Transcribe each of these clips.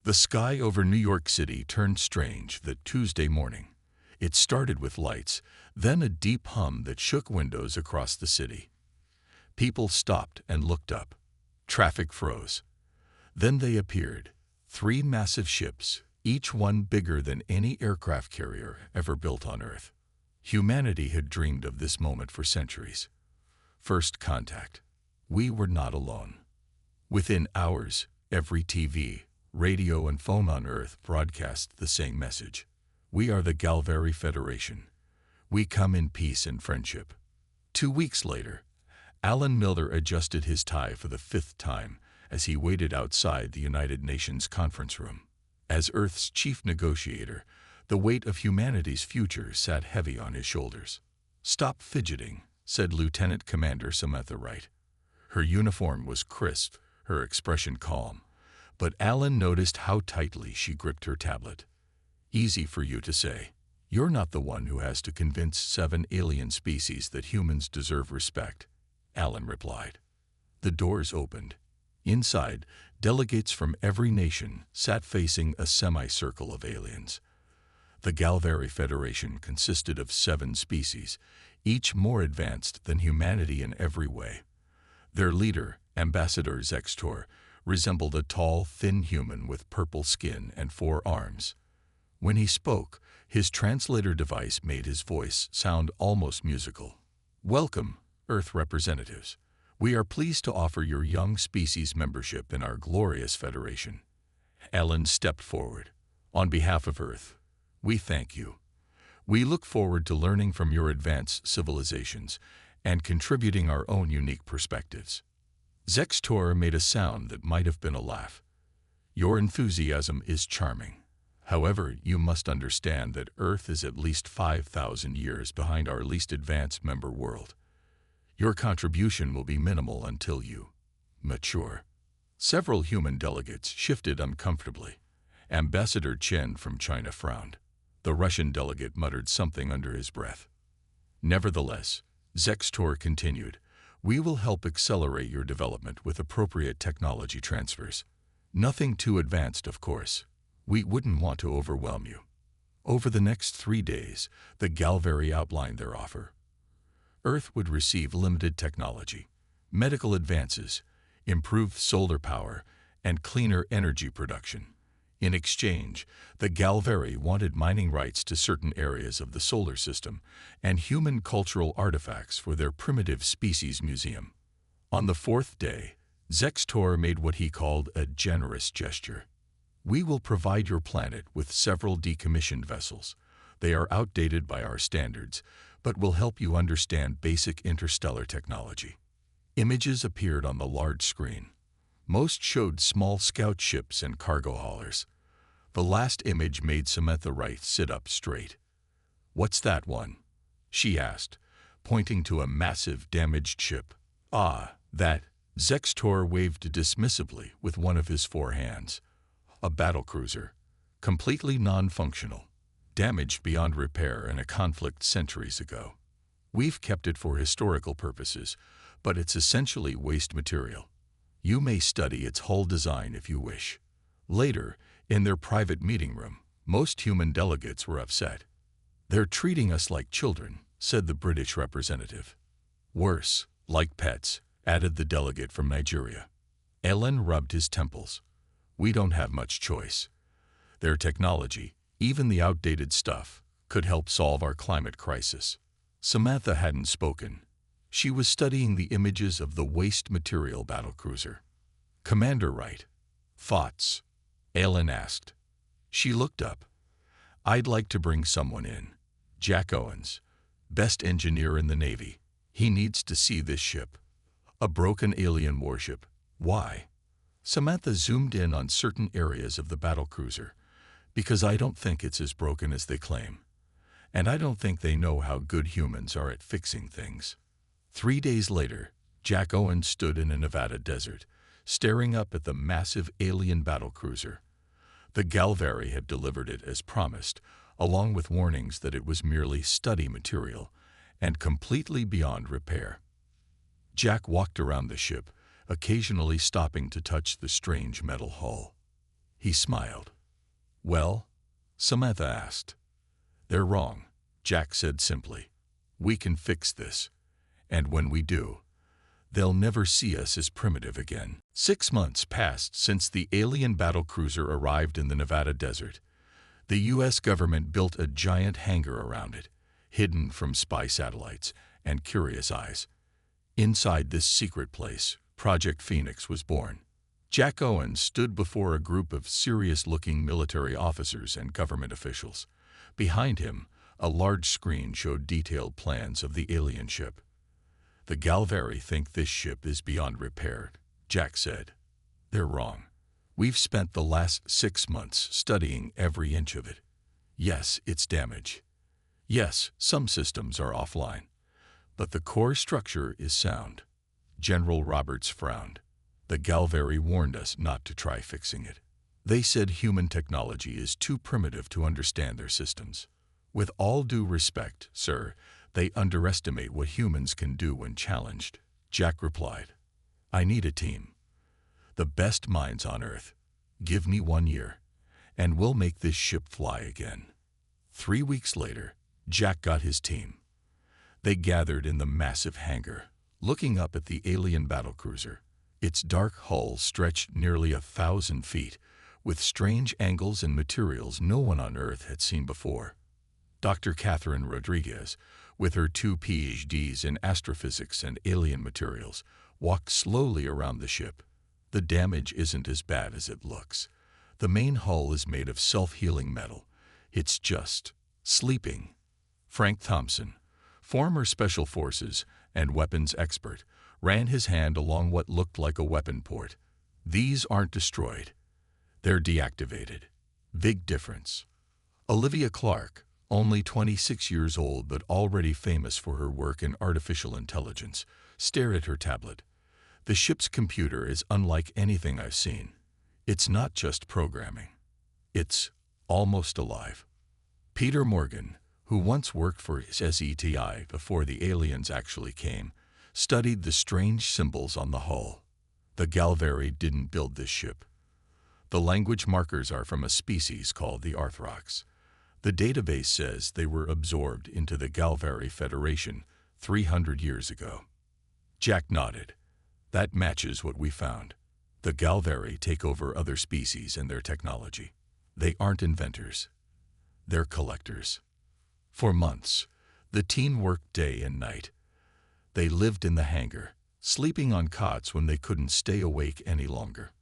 The sky over New York City turned strange that Tuesday morning. It started with lights, then a deep hum that shook windows across the city. People stopped and looked up. Traffic froze. Then they appeared, 3 massive ships, each one bigger than any aircraft carrier ever built on Earth. Humanity had dreamed of this moment for centuries. First contact. We were not alone. Within hours, every TV, radio, and phone on Earth broadcast the same message. We are the Galveri Federation. We come in peace and friendship. 2 weeks later, Alan Miller adjusted his tie for the 5th time as he waited outside the United Nations conference room. As Earth's chief negotiator, the weight of humanity's future sat heavy on his shoulders. "Stop fidgeting," said Lieutenant Commander Samantha Wright. Her uniform was crisp, her expression calm, but Alan noticed how tightly she gripped her tablet. "Easy for you to say. You're not the one who has to convince 7 alien species that humans deserve respect," Alan replied. The doors opened. Inside, delegates from every nation sat facing a semicircle of aliens. The Galveri Federation consisted of 7 species, each more advanced than humanity in every way. Their leader, Ambassador Zextor, resembled a tall, thin human with purple skin and 4 arms. When he spoke, his translator device made his voice sound almost musical. "Welcome, Earth representatives. We are pleased to offer your young species membership in our glorious federation." Alan stepped forward. "On behalf of Earth, we thank you. We look forward to learning from your advanced civilizations and contributing our own unique perspectives." Zextor made a sound that might have been a laugh. "Your enthusiasm is charming. However, you must understand that Earth is at least 5,000 years behind our least advanced member world. Your contribution will be minimal until you mature." Several human delegates shifted uncomfortably. Ambassador Chen from China frowned. The Russian delegate muttered something under his breath. Nevertheless, Zextor continued, "We will help accelerate your development with appropriate technology transfers. Nothing too advanced, of course. We wouldn't want to overwhelm you." Over the next 3 days, the Galveri outlined their offer. Earth would receive limited technology, medical advances, improved solar power, and cleaner energy production. In exchange, the Galveri wanted mining rights to certain areas of the solar system and human cultural artifacts for their primitive species museum. On the 4th day, Zextor made what he called a generous gesture. "We will provide your planet with several decommissioned vessels. They are outdated by our standards, but will help you understand basic interstellar technology." Images appeared on the large screen. Most showed small scout ships and cargo haulers. The last image made Samantha Wright sit up straight. "What's that one?" she asked, pointing to a massive, damaged ship. "Ah, that." Zextor waved dismissively with one of his 4 hands. "A battlecruiser. Completely non-functional. Damaged beyond repair in a conflict centuries ago. We've kept it for historical purposes, but it's essentially waste material. You may study its hull design if you wish." Later, in their private meeting room, most human delegates were upset. "They're treating us like children," said the British representative. "Worse, like pets," added the delegate from Nigeria. Ellen rubbed his temples. "We don't have much choice. Their technology, even the outdated stuff, could help solve our climate crisis." Samantha hadn't spoken. She was studying the images of the waste material battlecruiser. "Commander Wright, thoughts?" Ellen asked. She looked up. "I'd like to bring someone in. Jack Owens, best engineer in the Navy. He needs to see this ship. A broken alien warship. Why?" Samantha zoomed in on certain areas of the battlecruiser. "Because I don't think it's as broken as they claim. And I don't think they know how good humans are at fixing things." 3 days later, Jack Owens stood in a Nevada desert, staring up at the massive alien battlecruiser. The Galveri had delivered it as promised, along with warnings that it was merely study material and completely beyond repair. Jack walked around the ship, occasionally stopping to touch the strange metal hull. He smiled. "Well?" Samantha asked. "They're wrong," Jack said simply. "We can fix this. And when we do, they'll never see us as primitive again." 6 months passed since the alien battlecruiser arrived in the Nevada desert. The U.S. government built a giant hangar around it, hidden from spy satellites and curious eyes. Inside this secret place, Project Phoenix was born. Jack Owens stood before a group of serious-looking military officers and government officials. Behind him, a large screen showed detailed plans of the alien ship. "The Galveri think this ship is beyond repair," Jack said. "They're wrong. We've spent the last 6 months studying every inch of it. Yes, it's damaged. Yes, some systems are offline. But the core structure is sound." General Roberts frowned. "The Galveri warned us not to try fixing it. They said human technology is too primitive to understand their systems. With all due respect, sir, they underestimate what humans can do when challenged." Jack replied, "I need a team. The best minds on Earth. Give me 1 year, and we'll make this ship fly again." 3 weeks later, Jack got his team. They gathered in the massive hangar, looking up at the alien battlecruiser. Its dark hull stretched nearly 1,000 feet, with strange angles and materials no one on Earth had seen before. Dr. Catherine Rodriguez, with her 2 PhDs in astrophysics and alien materials, walked slowly around the ship. "The damage isn't as bad as it looks. The main hull is made of self-healing metal. It's just sleeping." Frank Thompson, former Special Forces and weapons expert, ran his hand along what looked like a weapon port. "These aren't destroyed. They're deactivated. Big difference." Olivia Clark, only 26 years old but already famous for her work in artificial intelligence, stared at her tablet. "The ship's computer is unlike anything I've seen. It's not just programming. It's almost alive." Peter Morgan, who once worked for SETI before the aliens actually came, studied the strange symbols on the hull. "The Galveri didn't build this ship. The language markers are from a species called the Arthrox. The database says they were absorbed into the Galveri Federation 300 years ago." Jack nodded. "That matches what we found. The Galveri take over other species and their technology. They aren't inventors. They're collectors." For months, the team worked day and night. They lived in the hangar, sleeping on cots when they couldn't stay awake any longer.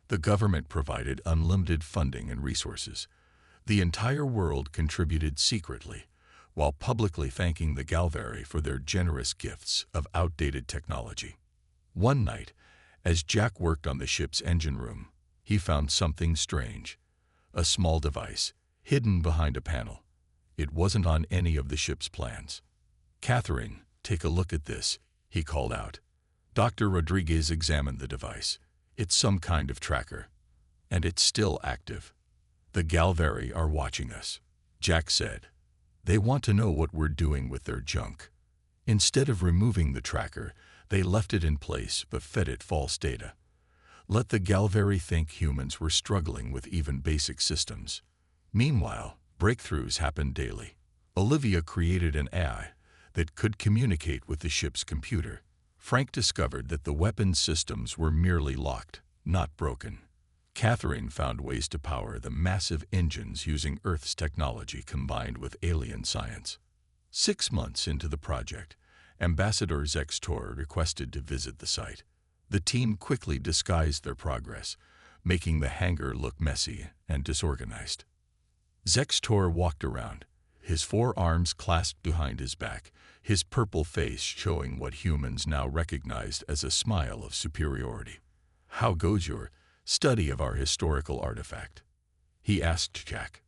The government provided unlimited funding and resources. The entire world contributed secretly, while publicly thanking the Galveri for their generous gifts of outdated technology. One night, as Jack worked on the ship's engine room, he found something strange. A small device, hidden behind a panel. It wasn't on any of the ship's plans. "Catherine, take a look at this," he called out. Dr. Rodriguez examined the device. "It's some kind of tracker. And it's still active." "The Galveri are watching us," Jack said. "They want to know what we're doing with their junk." Instead of removing the tracker, they left it in place but fed it false data. Let the Galveri think humans were struggling with even basic systems. Meanwhile, breakthroughs happened daily. Olivia created an AI that could communicate with the ship's computer. Frank discovered that the weapons systems were merely locked, not broken. Catherine found ways to power the massive engines using Earth's technology combined with alien science. 6 months into the project, Ambassador Zextor requested to visit the site. The team quickly disguised their progress, making the hangar look messy and disorganized. Zextor walked around, his 4 arms clasped behind his back, his purple face showing what humans now recognized as a smile of superiority. "How goes your study of our historical artifact?" he asked Jack.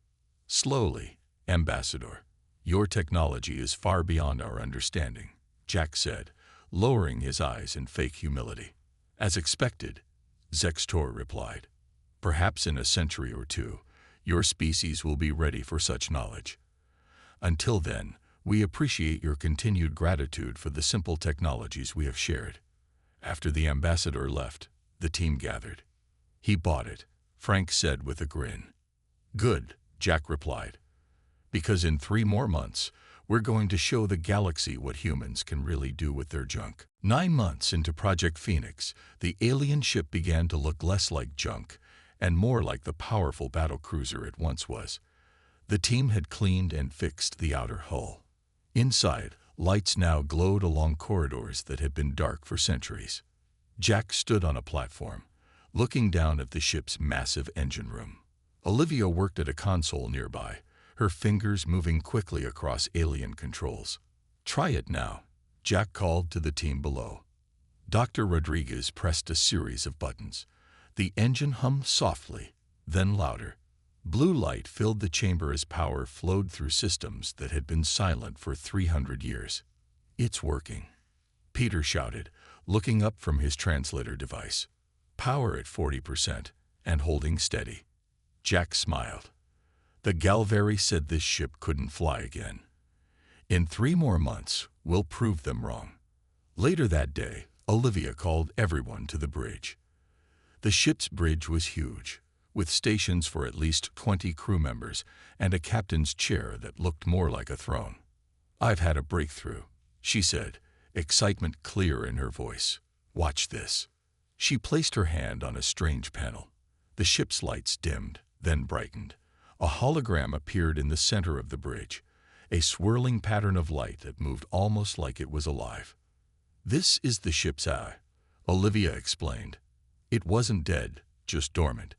"Slowly, Ambassador. Your technology is far beyond our understanding," Jack said, lowering his eyes in fake humility. "As expected," Zextor replied. "Perhaps in a century or 2, your species will be ready for such knowledge. Until then, we appreciate your continued gratitude for the simple technologies we have shared." After the ambassador left, the team gathered. "He bought it," Frank said with a grin. Good, Jack replied. Because in 3 more months, we're going to show the galaxy what humans can really do with their junk. 9 months into Project Phoenix, the alien ship began to look less like junk and more like the powerful battlecruiser it once was. The team had cleaned and fixed the outer hull. Inside, lights now glowed along corridors that had been dark for centuries. Jack stood on a platform, looking down at the ship's massive engine room. Olivia worked at a console nearby, her fingers moving quickly across alien controls. Try it now, Jack called to the team below. Dr. Rodriguez pressed a series of buttons. The engine hummed softly, then louder. Blue light filled the chamber as power flowed through systems that had been silent for 300 years. It's working, Peter shouted, looking up from his translator device. Power at 40% and holding steady. Jack smiled. The Galveri said this ship couldn't fly again. In 3 more months, we'll prove them wrong. Later that day, Olivia called everyone to the bridge. The ship's bridge was huge, with stations for at least 20 crew members and a captain's chair that looked more like a throne. I've had a breakthrough, she said, excitement clear in her voice. Watch this. She placed her hand on a strange panel. The ship's lights dimmed, then brightened. A hologram appeared in the center of the bridge, a swirling pattern of light that moved almost like it was alive. This is the ship's eye, Olivia explained. It wasn't dead, just dormant.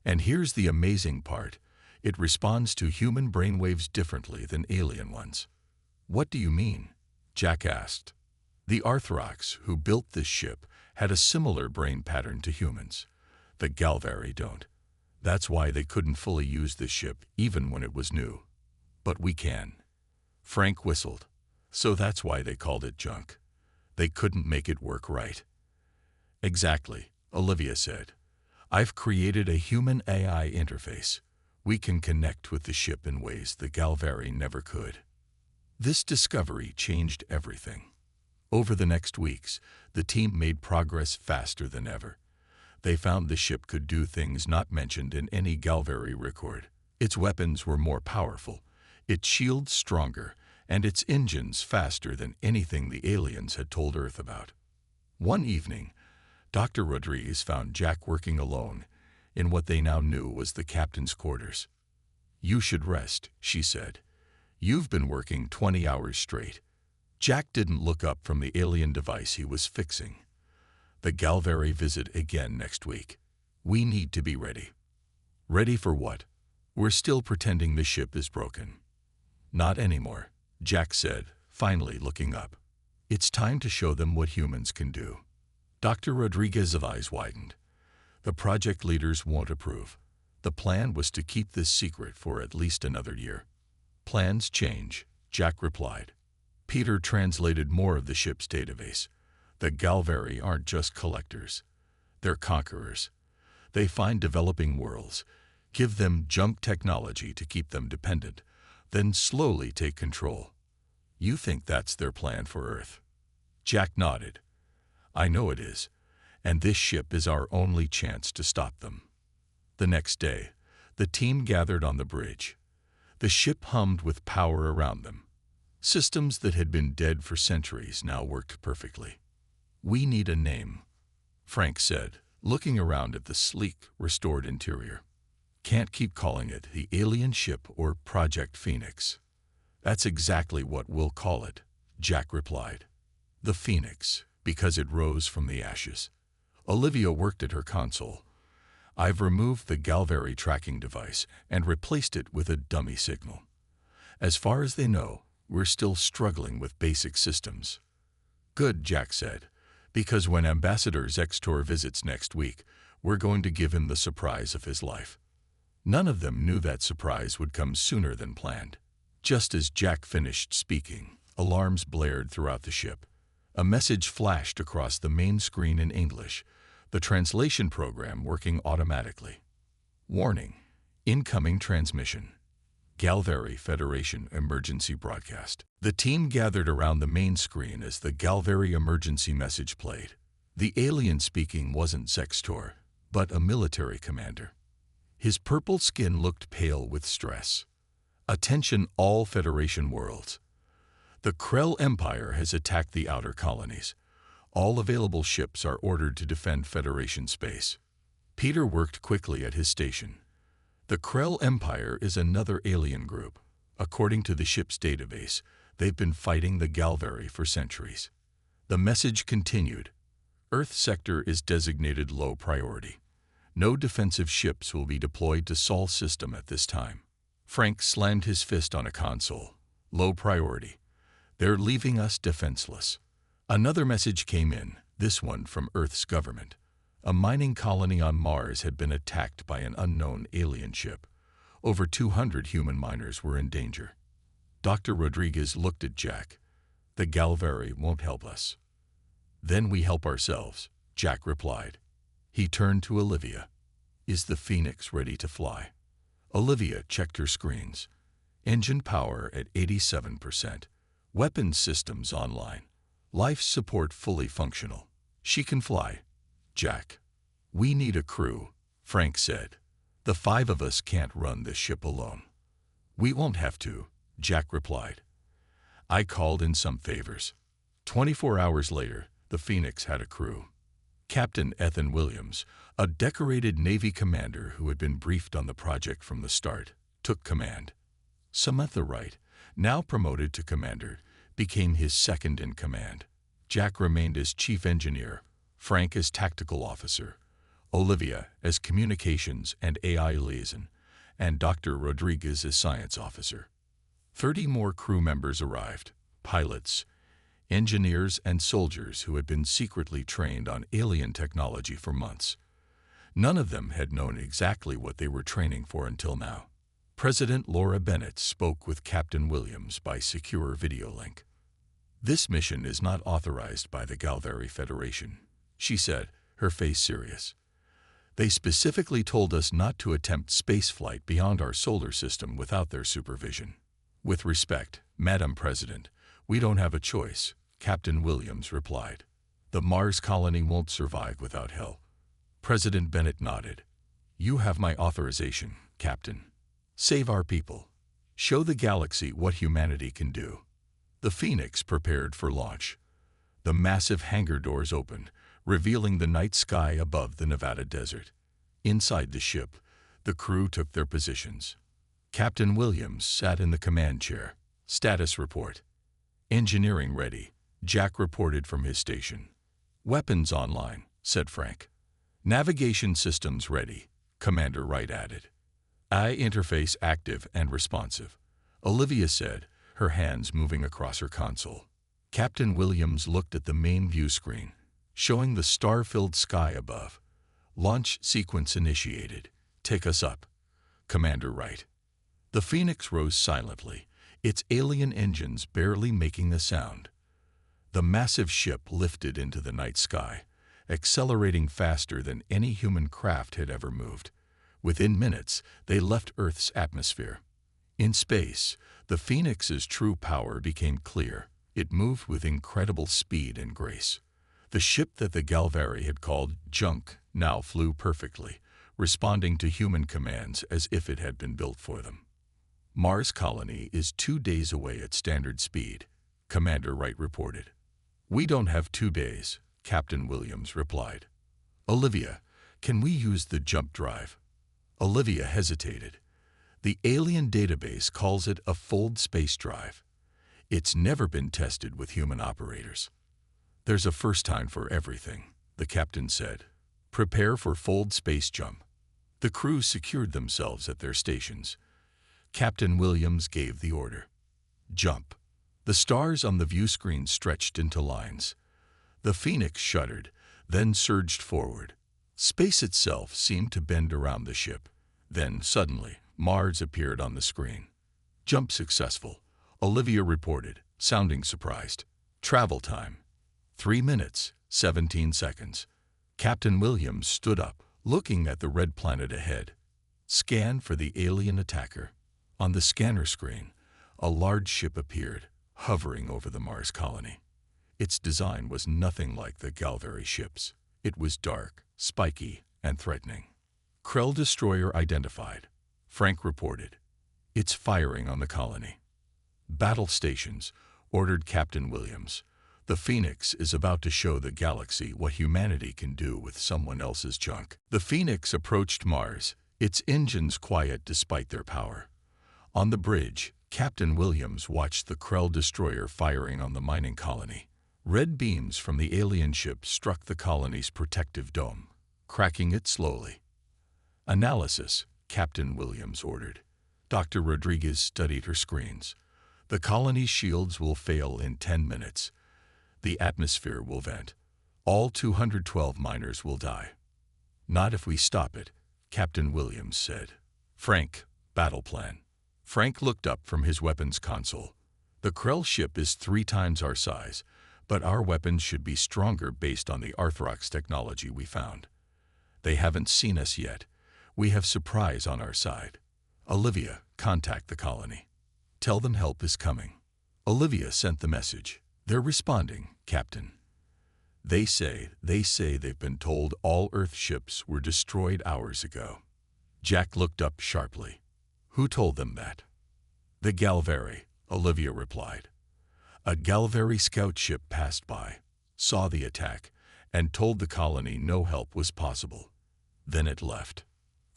And here's the amazing part. It responds to human brainwaves differently than alien ones. What do you mean? Jack asked. The Arthrox, who built this ship, had a similar brain pattern to humans. The Galveri don't. That's why they couldn't fully use this ship even when it was new. But we can. Frank whistled. So that's why they called it junk. They couldn't make it work right. Exactly, Olivia said. I've created a human AI interface. We can connect with the ship in ways the Galveri never could. This discovery changed everything. Over the next weeks, the team made progress faster than ever. They found the ship could do things not mentioned in any Galveri record. Its weapons were more powerful, its shields stronger, and its engines faster than anything the aliens had told Earth about. One evening, Dr. Rodriguez found Jack working alone in what they now knew was the captain's quarters. You should rest, she said. You've been working 20 hours straight. Jack didn't look up from the alien device he was fixing. The Galveri visit again next week. We need to be ready. Ready for what? We're still pretending the ship is broken. Not anymore, Jack said, finally looking up. It's time to show them what humans can do. Dr. Rodriguez's eyes widened. The project leaders won't approve. The plan was to keep this secret for at least another year. Plans change, Jack replied. Peter translated more of the ship's database. The Galveri aren't just collectors. They're conquerors. They find developing worlds, give them junk technology to keep them dependent, then slowly take control. You think that's their plan for Earth? Jack nodded. I know it is, and this ship is our only chance to stop them. The next day, the team gathered on the bridge. The ship hummed with power around them. Systems that had been dead for centuries now worked perfectly. We need a name, Frank said, looking around at the sleek, restored interior. Can't keep calling it the alien ship or Project Phoenix. That's exactly what we'll call it, Jack replied. The Phoenix, because it rose from the ashes. Olivia worked at her console. I've removed the Galveri tracking device and replaced it with a dummy signal. As far as they know, we're still struggling with basic systems. Good, Jack said, because when Ambassador Zextor visits next week, we're going to give him the surprise of his life. None of them knew that surprise would come sooner than planned. Just as Jack finished speaking, alarms blared throughout the ship. A message flashed across the main screen in English, the translation program working automatically. Warning, incoming transmission. Galveri Federation emergency broadcast. The team gathered around the main screen as the Galveri emergency message played. The alien speaking wasn't Zextor, but a military commander. His purple skin looked pale with stress. "Attention all Federation worlds. The Krell Empire has attacked the outer colonies. All available ships are ordered to defend Federation space." Peter worked quickly at his station. The Krell Empire is another alien group. According to the ship's database, they've been fighting the Galvary for centuries. The message continued. Earth sector is designated low priority. No defensive ships will be deployed to Sol system at this time. Frank slammed his fist on a console. Low priority. They're leaving us defenseless. Another message came in, this one from Earth's government. A mining colony on Mars had been attacked by an unknown alien ship. Over 200 human miners were in danger. Dr. Rodriguez looked at Jack. "The Galvary won't help us." "Then we help ourselves," Jack replied. He turned to Olivia. "Is the Phoenix ready to fly?" Olivia checked her screens. Engine power at 87%. Weapons systems online. Life support fully functional. She can fly. "Jack, we need a crew," Frank said. "The 5 of us can't run this ship alone." "We won't have to," Jack replied. "I called in some favors." 24 hours later, the Phoenix had a crew. Captain Ethan Williams, a decorated Navy commander who had been briefed on the project from the start, took command. Samantha Wright, now promoted to commander, became his second in command. Jack remained as chief engineer, Frank as tactical officer, Olivia as communications and AI liaison, and Dr. Rodriguez as science officer. 30 more crew members arrived, pilots, engineers, and soldiers who had been secretly trained on alien technology for months. None of them had known exactly what they were training for until now. President Laura Bennett spoke with Captain Williams by secure video link. "This mission is not authorized by the Galvary Federation," she said, her face serious. "They specifically told us not to attempt spaceflight beyond our solar system without their supervision." "With respect, Madam President, we don't have a choice," Captain Williams replied. "The Mars colony won't survive without help." President Bennett nodded. "You have my authorization, Captain. Save our people. Show the galaxy what humanity can do." The Phoenix prepared for launch. The massive hangar doors opened, revealing the night sky above the Nevada desert. Inside the ship, the crew took their positions. Captain Williams sat in the command chair. "Status report." "Engineering ready," Jack reported from his station. "Weapons online," said Frank. "Navigation systems ready," Commander Wright added. "AI interface active and responsive," Olivia said, her hands moving across her console. Captain Williams looked at the main view screen, showing the star-filled sky above. "Launch sequence initiated. Take us up." Commander Wright. The Phoenix rose silently, its alien engines barely making a sound. The massive ship lifted into the night sky, accelerating faster than any human craft had ever moved. Within minutes, they left Earth's atmosphere. In space, the Phoenix's true power became clear. It moved with incredible speed and grace. The ship that the Galvary had called junk now flew perfectly, responding to human commands as if it had been built for them. "Mars colony is 2 days away at standard speed," Commander Wright reported. "We don't have 2 days," Captain Williams replied. "Olivia, can we use the jump drive?" Olivia hesitated. "The alien database calls it a fold space drive. It's never been tested with human operators." "There's a first time for everything," the captain said. "Prepare for fold space jump." The crew secured themselves at their stations. Captain Williams gave the order. "Jump." The stars on the view screen stretched into lines. The Phoenix shuddered, then surged forward. Space itself seemed to bend around the ship. Then, suddenly, Mars appeared on the screen. "Jump successful," Olivia reported, sounding surprised. "Travel time, 3 minutes, 17 seconds. Captain Williams stood up, looking at the red planet ahead. "Scan for the alien attacker." On the scanner screen, a large ship appeared, hovering over the Mars colony. Its design was nothing like the Galvary ships. It was dark, spiky, and threatening. Krell destroyer identified, Frank reported. It's firing on the colony. Battle stations, ordered Captain Williams. The Phoenix is about to show the galaxy what humanity can do with someone else's junk. The Phoenix approached Mars, its engines quiet despite their power. On the bridge, Captain Williams watched the Krell destroyer firing on the mining colony. Red beams from the alien ship struck the colony's protective dome, cracking it slowly. Analysis, Captain Williams ordered. Dr. Rodriguez studied her screens. The colony's shields will fail in 10 minutes. The atmosphere will vent. All 212 miners will die. Not if we stop it, Captain Williams said. Frank, battle plan. Frank looked up from his weapons console. The Krell ship is 3 times our size, but our weapons should be stronger based on the Arthrox technology we found. They haven't seen us yet. We have surprise on our side. Olivia, contact the colony. Tell them help is coming. Olivia sent the message. They're responding, Captain. They say they've been told all Earth ships were destroyed hours ago. Jack looked up sharply. Who told them that? The Galvary, Olivia replied. A Galvary scout ship passed by, saw the attack, and told the colony no help was possible. Then it left.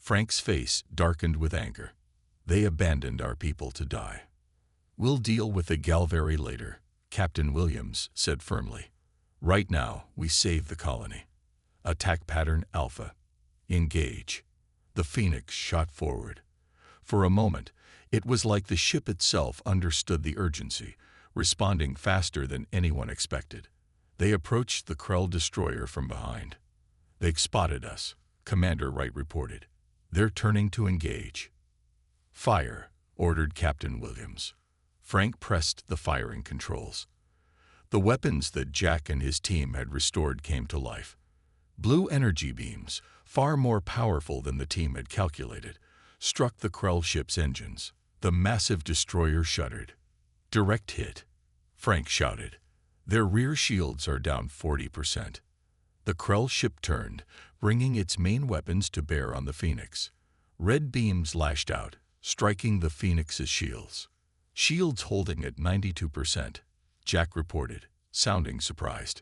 Frank's face darkened with anger. They abandoned our people to die. We'll deal with the Galvary later, Captain Williams said firmly. Right now, we save the colony. Attack pattern Alpha. Engage. The Phoenix shot forward. For a moment, it was like the ship itself understood the urgency, responding faster than anyone expected. They approached the Krell destroyer from behind. They've spotted us, Commander Wright reported. They're turning to engage. Fire, ordered Captain Williams. Frank pressed the firing controls. The weapons that Jack and his team had restored came to life. Blue energy beams, far more powerful than the team had calculated, struck the Krell ship's engines. The massive destroyer shuddered. Direct hit, Frank shouted. Their rear shields are down 40%. The Krell ship turned, bringing its main weapons to bear on the Phoenix. Red beams lashed out, striking the Phoenix's shields. Shields holding at 92%, Jack reported, sounding surprised.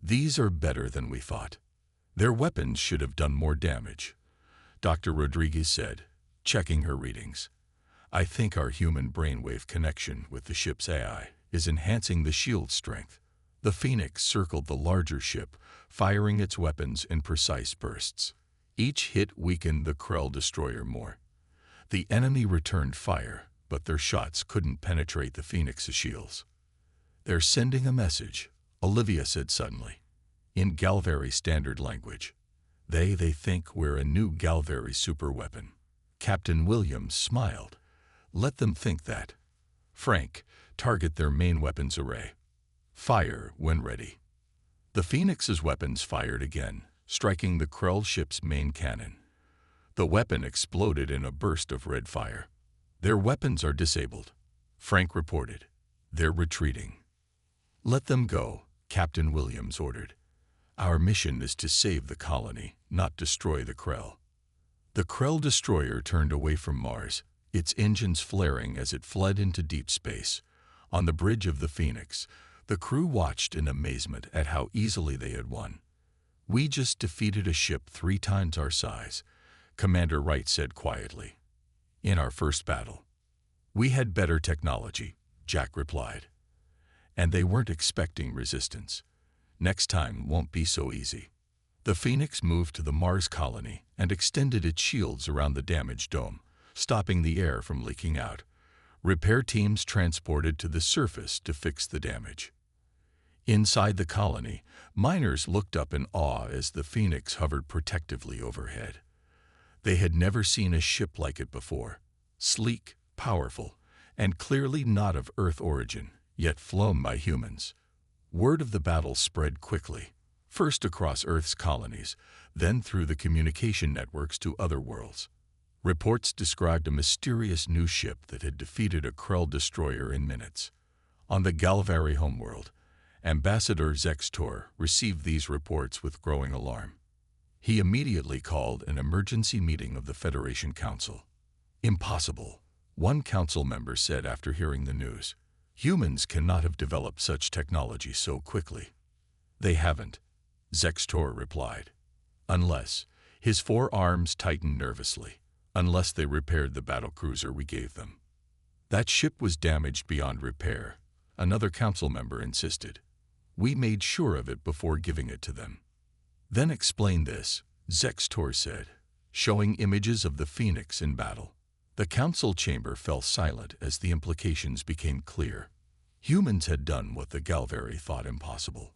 These are better than we thought. Their weapons should have done more damage, Dr. Rodriguez said, checking her readings. I think our human brainwave connection with the ship's AI is enhancing the shield strength. The Phoenix circled the larger ship, firing its weapons in precise bursts. Each hit weakened the Krell destroyer more. The enemy returned fire, but their shots couldn't penetrate the Phoenix's shields. They're sending a message, Olivia said suddenly, in Galvary standard language. They think we're a new Galvary superweapon. Captain Williams smiled. Let them think that. Frank, target their main weapons array. Fire when ready. The Phoenix's weapons fired again, striking the Krell ship's main cannon. The weapon exploded in a burst of red fire. Their weapons are disabled, Frank reported. They're retreating. Let them go, Captain Williams ordered. Our mission is to save the colony, not destroy the Krell. The Krell destroyer turned away from Mars, its engines flaring as it fled into deep space. On the bridge of the Phoenix, the crew watched in amazement at how easily they had won. We just defeated a ship 3 times our size, Commander Wright said quietly. In our first battle. We had better technology, Jack replied. And they weren't expecting resistance. Next time won't be so easy. The Phoenix moved to the Mars colony and extended its shields around the damaged dome, stopping the air from leaking out. Repair teams transported to the surface to fix the damage. Inside the colony, miners looked up in awe as the Phoenix hovered protectively overhead. They had never seen a ship like it before, sleek, powerful, and clearly not of Earth origin, yet flown by humans. Word of the battle spread quickly, first across Earth's colonies, then through the communication networks to other worlds. Reports described a mysterious new ship that had defeated a Krell destroyer in minutes. On the Galvary homeworld, Ambassador Zextor received these reports with growing alarm. He immediately called an emergency meeting of the Federation Council. Impossible, one council member said after hearing the news. Humans cannot have developed such technology so quickly. They haven't, Zextor replied. Unless, his forearms tightened nervously, unless they repaired the battlecruiser we gave them. That ship was damaged beyond repair, another council member insisted. We made sure of it before giving it to them. Then explain this, Zextor said, showing images of the Phoenix in battle. The council chamber fell silent as the implications became clear. Humans had done what the Galveri thought impossible.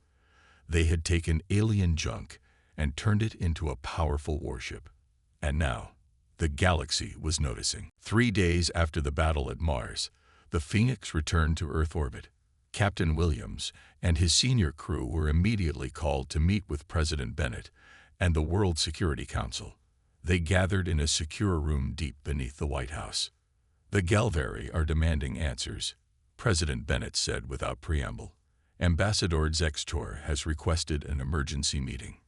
They had taken alien junk and turned it into a powerful warship. And now, the galaxy was noticing. 3 days after the battle at Mars, the Phoenix returned to Earth orbit. Captain Williams and his senior crew were immediately called to meet with President Bennett and the World Security Council. They gathered in a secure room deep beneath the White House. The Galveri are demanding answers, President Bennett said without preamble. Ambassador Zextor has requested an emergency meeting.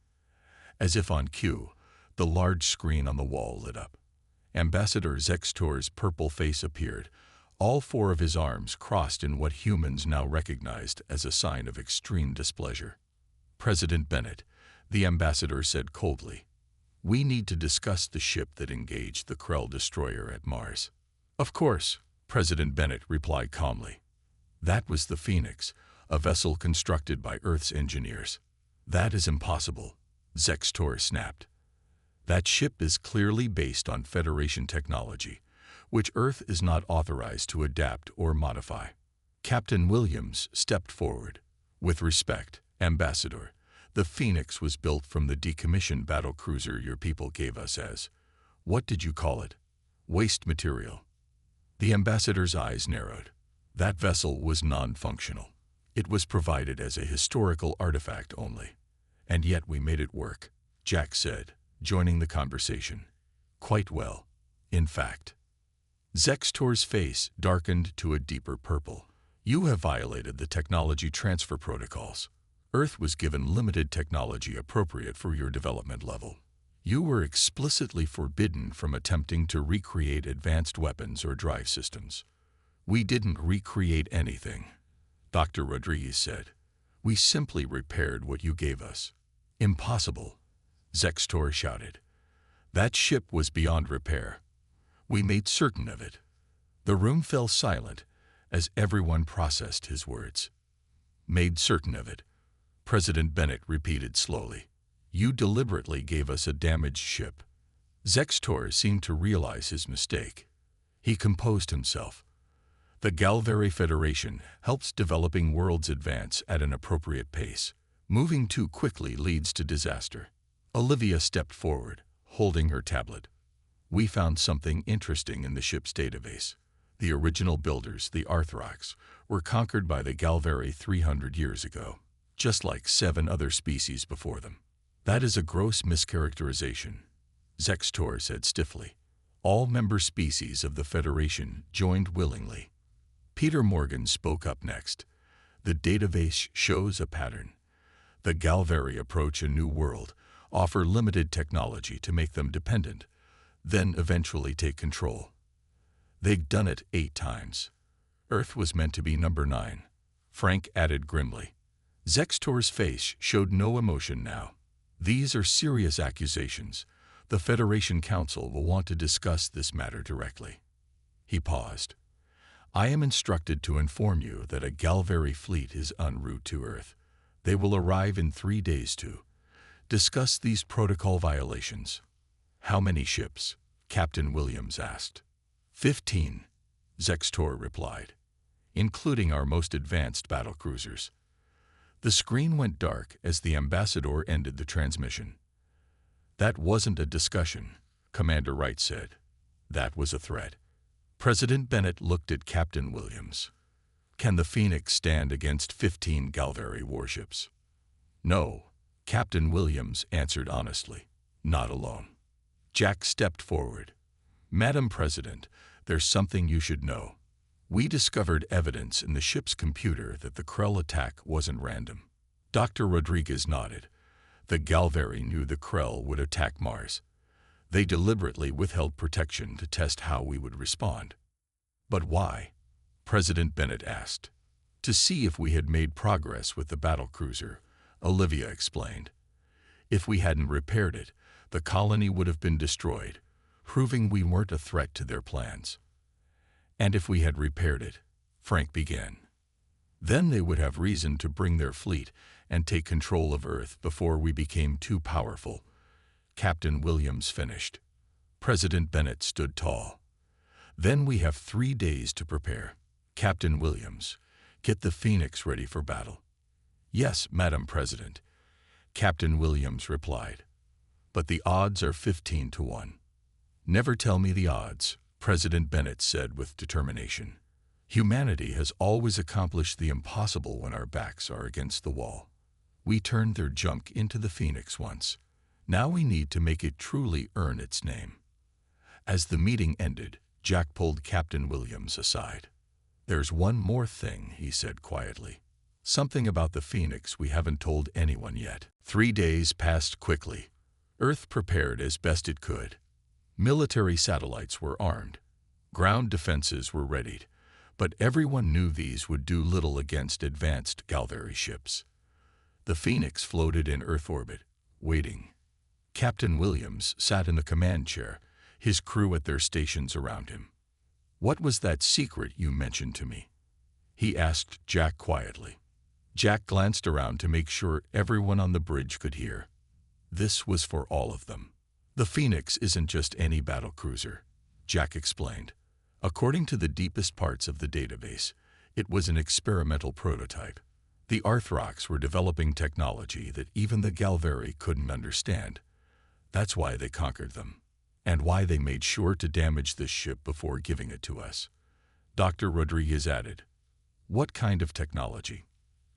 As if on cue, the large screen on the wall lit up. Ambassador Zextor's purple face appeared, all 4 of his arms crossed in what humans now recognized as a sign of extreme displeasure. President Bennett, the ambassador said coldly, we need to discuss the ship that engaged the Krell destroyer at Mars. Of course, President Bennett replied calmly. That was the Phoenix, a vessel constructed by Earth's engineers. That is impossible, Zextor snapped. That ship is clearly based on Federation technology, which Earth is not authorized to adapt or modify. Captain Williams stepped forward. With respect, Ambassador, the Phoenix was built from the decommissioned battlecruiser your people gave us as, what did you call it? Waste material. The ambassador's eyes narrowed. That vessel was non-functional. It was provided as a historical artifact only. And yet we made it work, Jack said, joining the conversation. Quite well, in fact. Zextor's face darkened to a deeper purple. You have violated the technology transfer protocols. Earth was given limited technology appropriate for your development level. You were explicitly forbidden from attempting to recreate advanced weapons or drive systems. We didn't recreate anything, Dr. Rodriguez said. We simply repaired what you gave us. Impossible, Zextor shouted. That ship was beyond repair. We made certain of it. The room fell silent as everyone processed his words. Made certain of it, President Bennett repeated slowly. You deliberately gave us a damaged ship. Zextor seemed to realize his mistake. He composed himself. The Galveri Federation helps developing worlds advance at an appropriate pace. Moving too quickly leads to disaster. Olivia stepped forward, holding her tablet. We found something interesting in the ship's database. The original builders, the Arthrox, were conquered by the Galveri 300 years ago, just like 7 other species before them. That is a gross mischaracterization, Zextor said stiffly. All member species of the Federation joined willingly. Peter Morgan spoke up next. The database shows a pattern. The Galveri approach a new world, offer limited technology to make them dependent, then eventually take control. They've done it 8 times. Earth was meant to be number 9, Frank added grimly. Zextor's face showed no emotion now. These are serious accusations. The Federation Council will want to discuss this matter directly. He paused. I am instructed to inform you that a Galveri fleet is en route to Earth. They will arrive in 3 days to discuss these protocol violations. How many ships? Captain Williams asked. 15, Zextor replied, including our most advanced battlecruisers. The screen went dark as the ambassador ended the transmission. That wasn't a discussion, Commander Wright said. That was a threat. President Bennett looked at Captain Williams. Can the Phoenix stand against 15 Galveri warships? No, Captain Williams answered honestly. Not alone. Jack stepped forward. Madam President, there's something you should know. We discovered evidence in the ship's computer that the Krell attack wasn't random. Dr. Rodriguez nodded. The Galvary knew the Krell would attack Mars. They deliberately withheld protection to test how we would respond. But why? President Bennett asked. To see if we had made progress with the battlecruiser, Olivia explained. If we hadn't repaired it, the colony would have been destroyed, proving we weren't a threat to their plans. And if we had repaired it, Frank began. Then they would have reason to bring their fleet and take control of Earth before we became too powerful. Captain Williams finished. President Bennett stood tall. Then we have 3 days to prepare. Captain Williams, get the Phoenix ready for battle. Yes, Madam President, Captain Williams replied. But the odds are 15 to 1. Never tell me the odds, President Bennett said with determination. Humanity has always accomplished the impossible when our backs are against the wall. We turned their junk into the Phoenix once. Now we need to make it truly earn its name. As the meeting ended, Jack pulled Captain Williams aside. There's one more thing, he said quietly. Something about the Phoenix we haven't told anyone yet. 3 days passed quickly. Earth prepared as best it could. Military satellites were armed. Ground defenses were readied. But everyone knew these would do little against advanced Galvary ships. The Phoenix floated in Earth orbit, waiting. Captain Williams sat in the command chair, his crew at their stations around him. What was that secret you mentioned to me? He asked Jack quietly. Jack glanced around to make sure everyone on the bridge could hear. This was for all of them. The Phoenix isn't just any battlecruiser, Jack explained. According to the deepest parts of the database, it was an experimental prototype. The Arthrox were developing technology that even the Galvary couldn't understand. That's why they conquered them, and why they made sure to damage this ship before giving it to us. Dr. Rodriguez added. What kind of technology?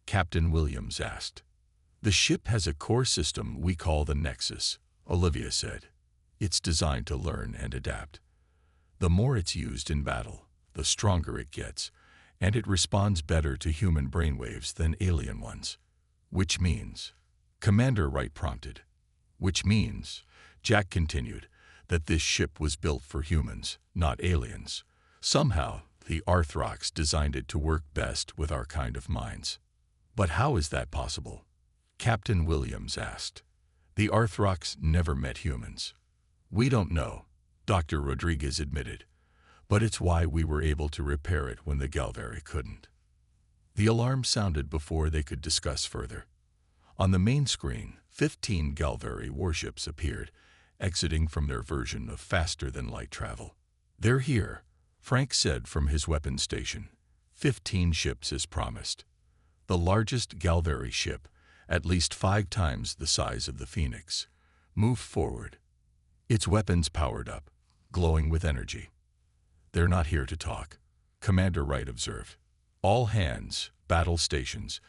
Captain Williams asked. The ship has a core system we call the Nexus, Olivia said. It's designed to learn and adapt. The more it's used in battle, the stronger it gets, and it responds better to human brainwaves than alien ones. Which means, Commander Wright prompted. Which means, Jack continued, that this ship was built for humans, not aliens. Somehow, the Arthrox designed it to work best with our kind of minds. But how is that possible? Captain Williams asked. The Arthrox never met humans. We don't know, Dr. Rodriguez admitted, but it's why we were able to repair it when the Galvary couldn't. The alarm sounded before they could discuss further. On the main screen, 15 Galvary warships appeared, exiting from their version of faster-than-light travel. They're here, Frank said from his weapons station. 15 ships as promised. The largest Galvary ship, at least 5 times the size of the Phoenix, moved forward. Its weapons powered up, glowing with energy. They're not here to talk, Commander Wright observed. All hands, battle stations,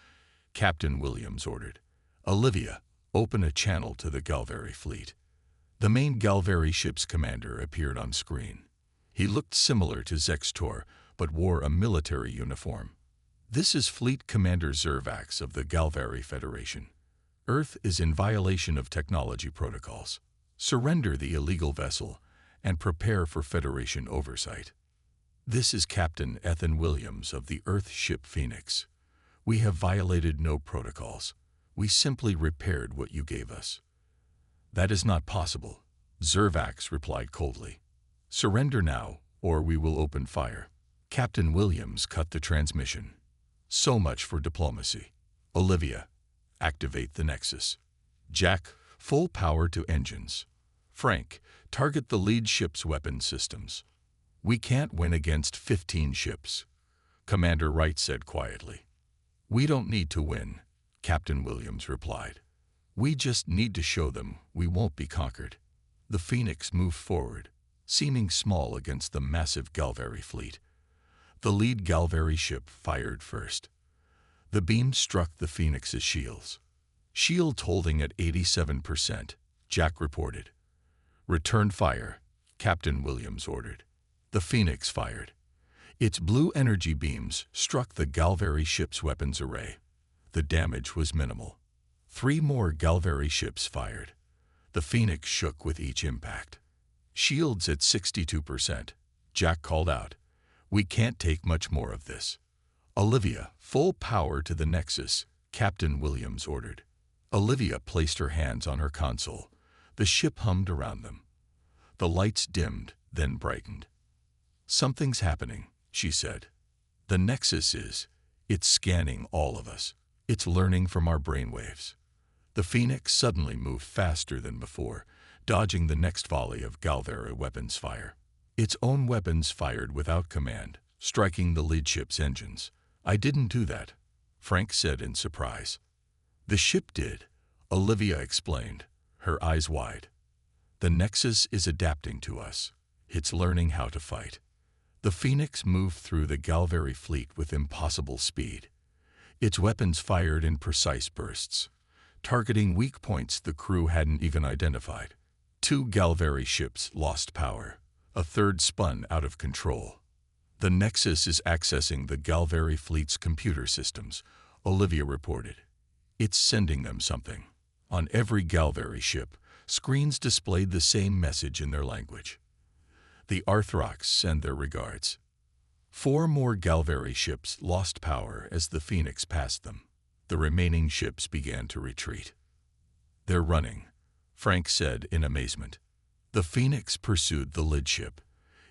Captain Williams ordered. Olivia, open a channel to the Galvary fleet. The main Galvary ship's commander appeared on screen. He looked similar to Zextor, but wore a military uniform. This is Fleet Commander Zervax of the Galvary Federation. Earth is in violation of technology protocols. Surrender the illegal vessel and prepare for Federation oversight. This is Captain Ethan Williams of the Earth ship Phoenix. We have violated no protocols. We simply repaired what you gave us. That is not possible, Zervax replied coldly. Surrender now, or we will open fire. Captain Williams cut the transmission. So much for diplomacy. Olivia, activate the Nexus. Jack, full power to engines. Frank, target the lead ship's weapon systems. We can't win against 15 ships, Commander Wright said quietly. We don't need to win, Captain Williams replied. We just need to show them we won't be conquered. The Phoenix moved forward, seeming small against the massive Galvary fleet. The lead Galvary ship fired first. The beam struck the Phoenix's shields. Shield holding at 87%, Jack reported. Return fire, Captain Williams ordered. The Phoenix fired. Its blue energy beams struck the Galvary ship's weapons array. The damage was minimal. 3 more Galvary ships fired. The Phoenix shook with each impact. Shields at 62%. Jack called out, "We can't take much more of this." "Olivia, full power to the Nexus," Captain Williams ordered. Olivia placed her hands on her console. The ship hummed around them. The lights dimmed, then brightened. "Something's happening," she said. "The Nexus is. It's scanning all of us. It's learning from our brainwaves." The Phoenix suddenly moved faster than before, dodging the next volley of Galvary weapons fire. Its own weapons fired without command, striking the lead ship's engines. "I didn't do that," Frank said in surprise. "The ship did," Olivia explained, her eyes wide. "The Nexus is adapting to us. It's learning how to fight." The Phoenix moved through the Galvary fleet with impossible speed. Its weapons fired in precise bursts, targeting weak points the crew hadn't even identified. 2 Galvary ships lost power. A third spun out of control. "The Nexus is accessing the Galvary fleet's computer systems," Olivia reported. "It's sending them something." On every Galvary ship, screens displayed the same message in their language. "The Arthrox send their regards." 4 more Galvary ships lost power as the Phoenix passed them. The remaining ships began to retreat. "They're running," Frank said in amazement. The Phoenix pursued the lead ship.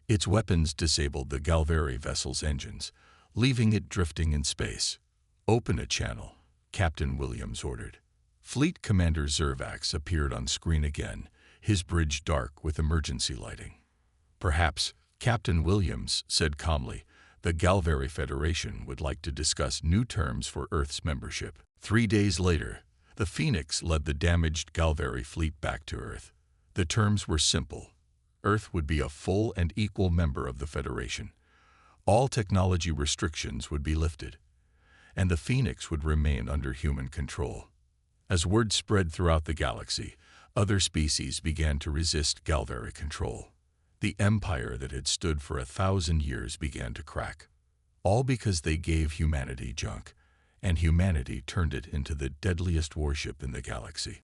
Its weapons disabled the Galvary vessel's engines, leaving it drifting in space. "Open a channel," Captain Williams ordered. Fleet Commander Zervax appeared on screen again, his bridge dark with emergency lighting. "Perhaps," Captain Williams said calmly, "the Galvary Federation would like to discuss new terms for Earth's membership." 3 days later, the Phoenix led the damaged Galvary fleet back to Earth. The terms were simple. Earth would be a full and equal member of the Federation. All technology restrictions would be lifted, and the Phoenix would remain under human control. As word spread throughout the galaxy, other species began to resist Galvary control. The empire that had stood for 1,000 years began to crack, all because they gave humanity junk, and humanity turned it into the deadliest warship in the galaxy.